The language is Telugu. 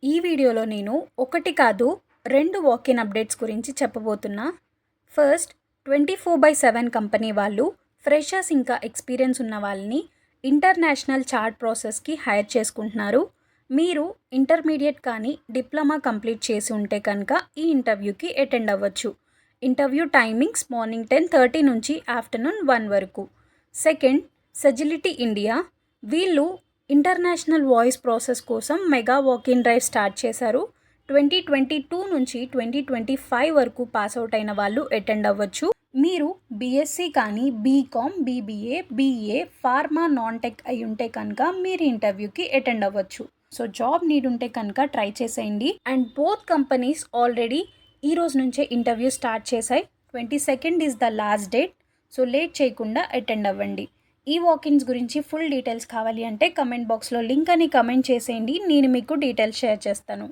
ఈ వీడియోలో నేను ఒకటి కాదు 2 వాక్-ఇన్ అప్డేట్స్ గురించి చెప్పబోతున్నా. ఫస్ట్ 24/7 కంపెనీ వాళ్ళు ఫ్రెషర్స్ ఇంకా ఎక్స్పీరియన్స్ ఉన్న వాళ్ళని ఇంటర్నేషనల్ చార్ట్ ప్రాసెస్కి హైర్ చేసుకుంటున్నారు. మీరు ఇంటర్మీడియట్ కానీ డిప్లొమా కంప్లీట్ చేసి ఉంటే కనుక ఈ ఇంటర్వ్యూకి అటెండ్ అవ్వచ్చు. ఇంటర్వ్యూ టైమింగ్స్ మార్నింగ్ 10:30 నుంచి ఆఫ్టర్నూన్ 1 వరకు. సెకండ్, సెజిలిటీ ఇండియా వీళ్ళు ఇంటర్నేషనల్ వాయిస్ ప్రాసెస్ కోసం మెగా వాక్-ఇన్ డ్రైవ్ స్టార్ట్ చేశారు. 2022 నుంచి 2025 వరకు పాస్అవుట్ అయిన వాళ్ళు అటెండ్ అవ్వచ్చు. మీరు బీఎస్సీ కానీ BCom, BBA, BA, pharma, non tech అయి ఉంటే కనుక మీరు ఇంటర్వ్యూకి అటెండ్ అవ్వచ్చు. సో జాబ్ నీడ్ ఉంటే కనుక ట్రై చేసేయండి. అండ్ బోత్ కంపెనీస్ ఆల్రెడీ ఈ రోజు నుంచే ఇంటర్వ్యూ స్టార్ట్ చేశాయి. 22nd is the last date. So late చేయకుండా అటెండ్ అవ్వండి. ఈ వాక్-ఇన్స్ గురించి ఫుల్ డీటెయిల్స్ కావాలి అంటే కమెంట్ బాక్స్లో లింక్ అని కమెంట్ చేసేయండి. నేను మీకు డీటెయిల్స్ షేర్ చేస్తాను.